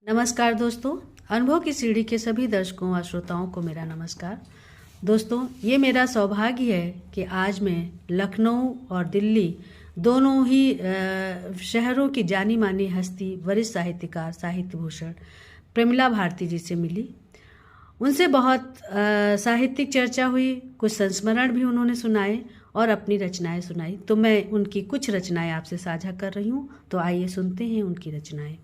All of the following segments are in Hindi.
नमस्कार दोस्तों, अनुभव की सीढ़ी के सभी दर्शकों व श्रोताओं को मेरा नमस्कार। दोस्तों, ये मेरा सौभाग्य है कि आज मैं लखनऊ और दिल्ली दोनों ही शहरों की जानी मानी हस्ती वरिष्ठ साहित्यकार साहित्य भूषण प्रेमिला भारती जी से मिली। उनसे बहुत साहित्यिक चर्चा हुई, कुछ संस्मरण भी उन्होंने सुनाए और अपनी रचनाएं सुनाई। तो मैं उनकी कुछ रचनाएं आपसे साझा कर रही हूँ, तो आइए सुनते हैं उनकी रचनाएं।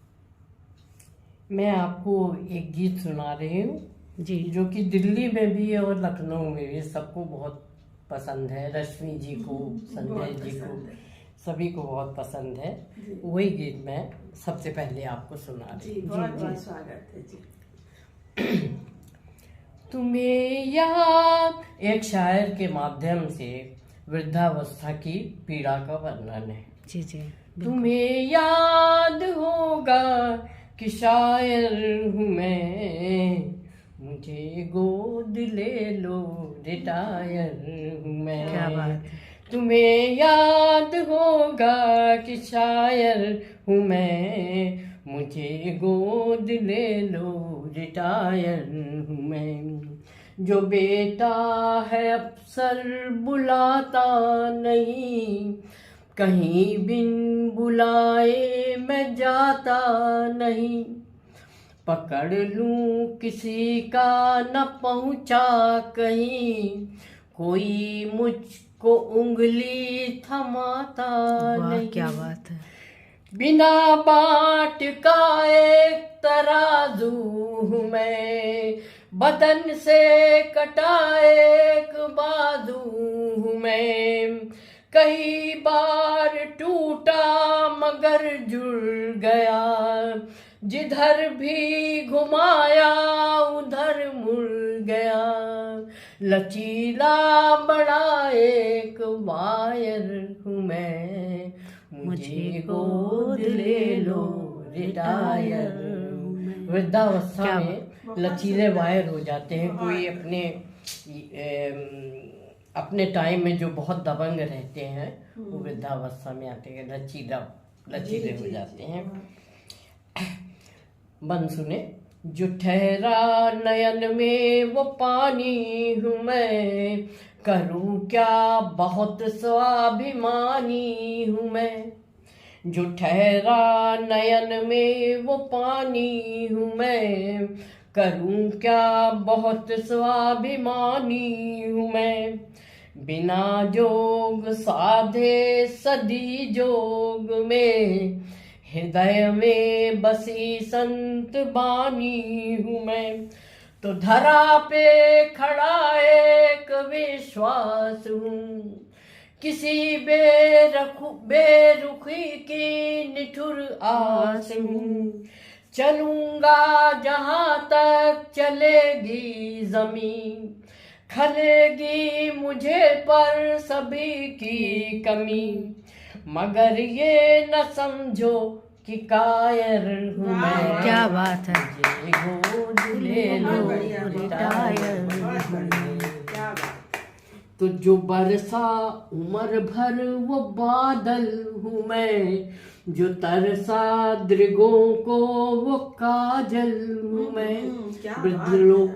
मैं आपको एक गीत सुना रही हूँ जी, जो कि दिल्ली में भी है और लखनऊ में भी सबको बहुत पसंद है। रश्मि जी को, संजय जी को, सभी को बहुत पसंद है। वही गीत मैं सबसे पहले आपको सुना रही हूँ। बहुत स्वागत है जी। तुम्हें याद, एक शायर के माध्यम से वृद्धावस्था की पीड़ा का वर्णन है। जी जी, तुम्हें याद होगा कि शायर हूँ मैं, मुझे गोद ले लो, रिटायर हूँ मैं। क्या बात है। तुम्हें याद होगा कि शायर हूँ मैं, मुझे गोद ले लो, रिटायर हूँ मैं। जो बेटा है अफसर बुलाता नहीं, कहीं बिन बुलाए मैं जाता नहीं। पकड़ लूं किसी का न पहुंचा कहीं, कोई मुझको उंगली थमाता नहीं। क्या बात है। बिना बाट का एक तराजू हूँ मैं, बदन से कटा एक बाजू हूँ मैं। कई बार टूटा मगर जुड़ गया, जिधर भी घुमाया उधर मुड़ गया। लचीला बड़ा एक वायर हूँ मैं, मुझे गोद ले लो, रिटायर। वृद्धावस्था में लचीले वायर हो जाते हैं। कोई अपने टाइम में जो बहुत दबंग रहते हैं वो वृद्धावस्था में आते हैं लचीले हो जाते हैं। बन सुने। जो ठहरा नयन में वो पानी हूँ मैं, करूँ क्या बहुत स्वाभिमानी हूँ मैं। जो ठहरा नयन में वो पानी हूँ मैं, करूँ क्या बहुत स्वाभिमानी हूँ मैं। बिना जोग साधे सदी जोग में, हृदय में बसी संत बानी हूँ मैं। तो धरा पे खड़ा एक विश्वास हूँ, किसी बेरुखी की निठुर आस हूँ। चलूंगा जहाँ तक चलेगी जमीन, खलेगी मुझे पर सभी की कमी। मगर ये न समझो कि कायर हूँ मैं। क्या बात है। गोद ले लो, रिटायर हूँ मैं। क्या बात। तो जो बरसा उम्र भर वो बादल हूँ मैं, जो तरसा दृगों को वो काजल हूँ मैं। वृद्ध लोग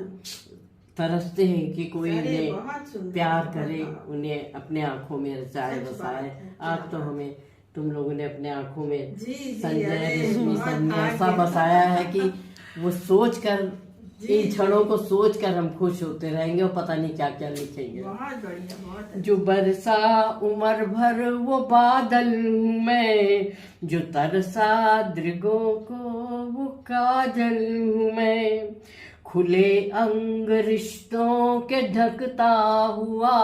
तरसते हैं कि कोई उन्हें प्यार करे, उन्हें अपने आंखों में रचाए बसाए। आज तो हमें तुम लोगों ने अपने आंखों में संजय रश्मि सर ने ऐसा बसाया है कि वो सोच कर, इन क्षणों को सोच कर हम खुश होते रहेंगे और पता नहीं क्या क्या लिखेंगे। बहुत बढ़िया, बहुत। जो बरसा उम्र भर वो बादल हूँ मैं, जो तरसा दृगों को वो काजल हूँ मैं। खुले अंग रिश्तों के ढकता हुआ,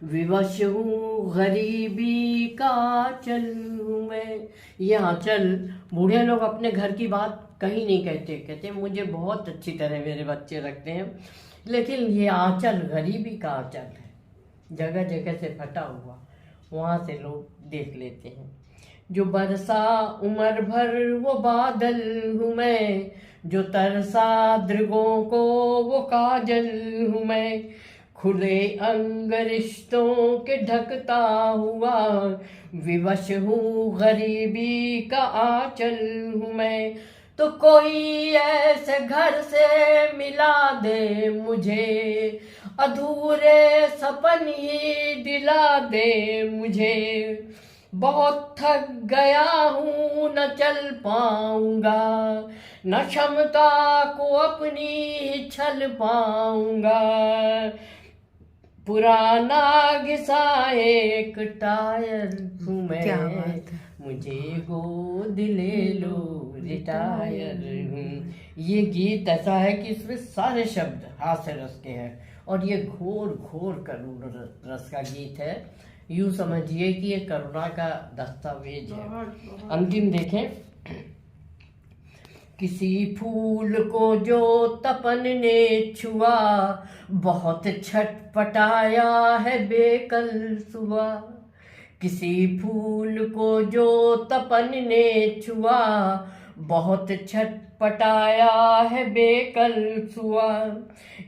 विवश हूँ गरीबी का आंचल हूँ मैं। ये आंचल, बूढ़े लोग अपने घर की बात कहीं नहीं कहते मुझे बहुत अच्छी तरह मेरे बच्चे रखते हैं, लेकिन ये आंचल गरीबी का आंचल है, जगह जगह से फटा हुआ, वहाँ से लोग देख लेते हैं। जो बरसा उम्र भर वो बादल हूँ मैं, जो तरसा दृगों को वो काजल हूँ मैं। खुले अंग रिश्तों के ढकता हुआ, विवश हूँ गरीबी का आंचल हूँ मैं। तो कोई ऐसे घर से मिला दे मुझे, अधूरे सपन ही दिला दे मुझे। बहुत थक गया हूँ न चल पाऊंगा, न क्षमता को अपनी ही छल पाऊंगा। पुराना घिसा एक टायर हूँ मैं, क्या बात है। मुझे गोद ले लो रिटायर हूँ। ये गीत ऐसा है कि इसमें सारे शब्द हास्य रस के हैं और ये घोर घोर करुण रस का गीत है। यूं समझिए कि ये करुणा का दस्तावेज है। बहुत अंतिम देखें। किसी फूल को जो तपन ने छुआ, बहुत छटपटाया है बेकल सुआ। किसी फूल को जो तपन ने छुआ, बहुत छटपटाया है बेकल सुआ।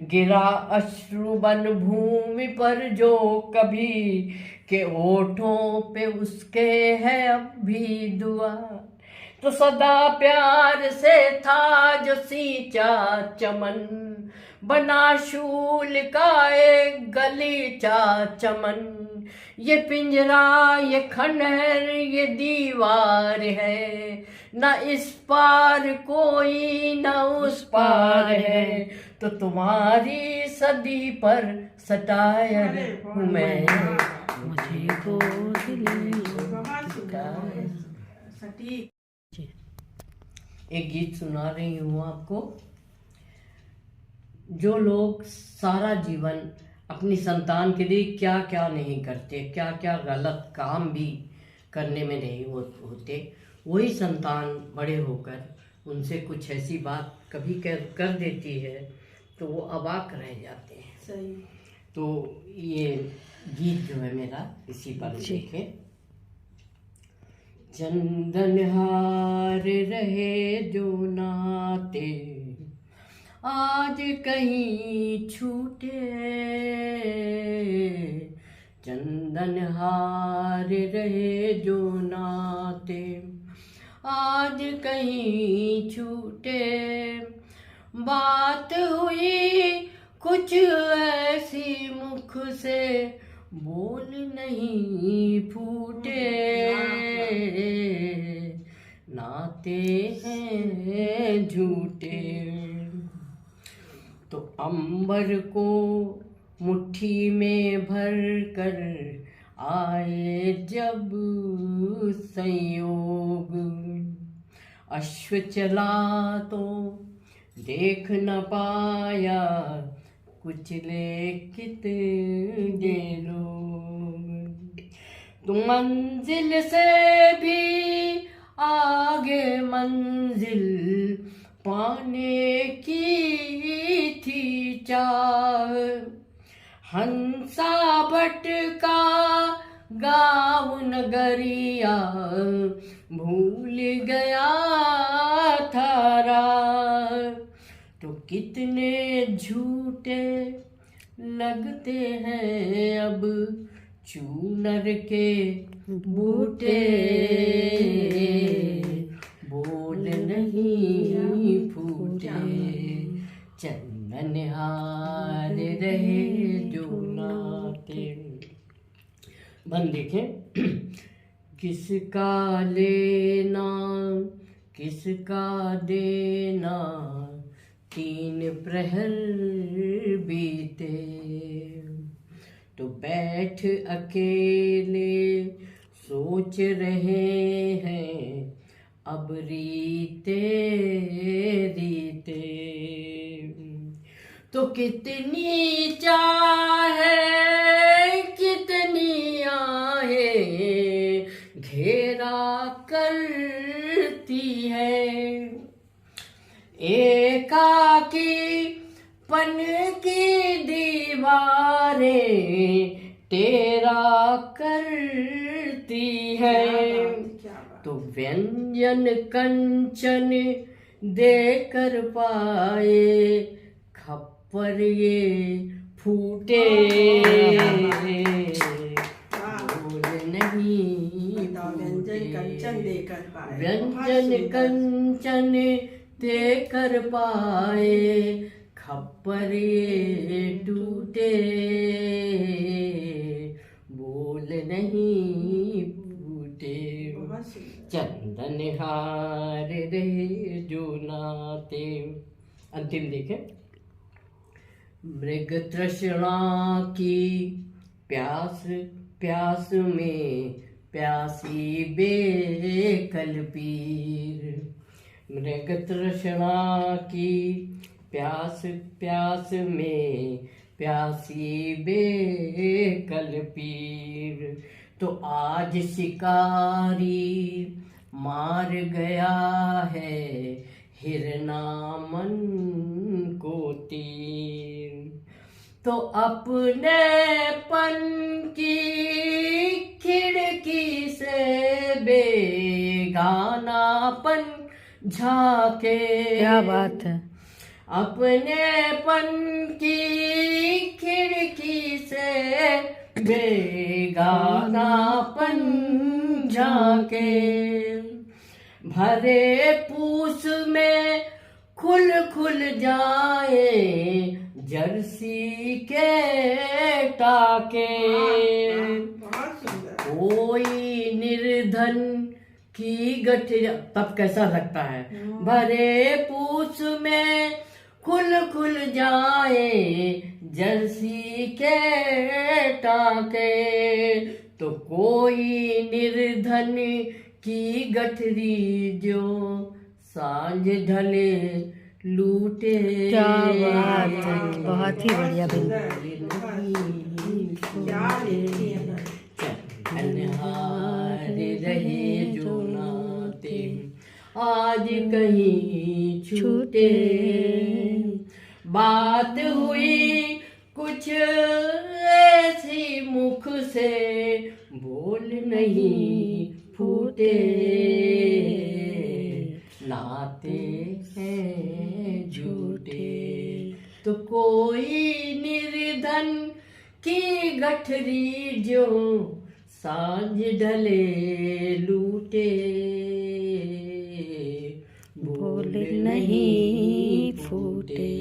गिरा अश्रु बन भूमि पर जो कभी, के ओठों पे उसके है अब भी दुआ। तो सदा प्यार से था जो सींचा चमन, बना शूल का एक गलीचा चमन। ये पिंजरा ये खंडहर ये दीवार है, न इस पार कोई न उस पार है। तो तुम्हारी सदी पर सटायर हूँ मैं, मुझे गोद ले लो। बहुत सुंदर, सटीक। एक गीत सुना रही हूँ आपको। जो लोग सारा जीवन अपनी संतान के लिए क्या क्या नहीं करते, क्या क्या गलत काम भी करने में नहीं होते, वही संतान बड़े होकर उनसे कुछ ऐसी बात कभी कर देती है तो वो अवाक रह जाते हैं। सही। तो ये गीत जो है मेरा इसी पर देखे। चंदन हार रहे जो नाते, आज कहीं छूटे। चंदन हार रहे जो नाते, आज कहीं छूटे। बात हुई कुछ ऐसी मुख से, बोल नहीं फूटे। नाते हैं झूठे। तो अंबर को मुट्ठी में भर कर आए जब संयोग, अश्व चला तो देख न पाया, कुचले कितने लोग। तो मंजिल से भी आगे मंजिल पाने की थी चाह। हंसा भटका गाँव नगरिया, भूल गया था राह। तो कितने झूठे लगते हैं अब चूनर के बूटे, बोल नहीं फूटे। चंदन हार रहे जो नाते। बन देखें। किसका लेना किसका देना, तीन प्रहर बीते। तो बैठ अकेले सोच रहे हैं, अब रीते रीते। तो कितनी चाहे कितनी आहे घेरा करती है। एकाकी पन की दीवारें तेरा करती है। तो व्यंजन कंचन देकर पाए, खप्पर ये फूटे। बोल नहीं व्यंजन कंचन देकर पाए। व्यंजन कंचन ते कर पाए, खप्पर ये टूटे, बोल नहीं फूटे। बहुत सुंदर। चंदन हार रहे जो नाते। अंतिम देखें। मृग तृष्णा की प्यास प्यास में प्यासी बेकल पीर। मृग तृष्णा की प्यास प्यास में प्यासी बेकल पीर। तो आज शिकारी मार गया है हिरना मन को तीर। तो अपने पन की खिड़की से बेगानापन झाके। क्या बात है। अपने पन की खिड़की से बेगानापन झाके। भरे पूस में खुल खुल जाए जर्सी के टाके। बहुत सुंदर। कोई निर्धन की गठिया, तब कैसा लगता है। भरे पूस में खुल खुल जाए जर्सी के टाके। तो कोई निर्धन की गठरी जो सांझ ढले लूटे। क्या बात है, बहुत ही बढ़िया बिल्कुल। क्या लिखी है। अनहार रहे जो नाते, आज कहीं छूटे। बात हुई कुछ ऐसी मुख से, बोल नहीं फूटे। नाते हैं झूठे। तो कोई निर्धन की गठरी जो सांझ ढले लूटे, बोल नहीं फूटे।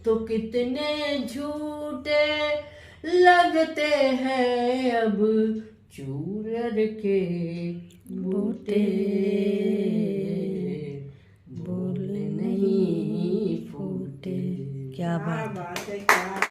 तो कितने झूठे लगते हैं अब चूरर के बूटे। बोल नहीं फूटे। क्या बात है। क्या बात है। क्या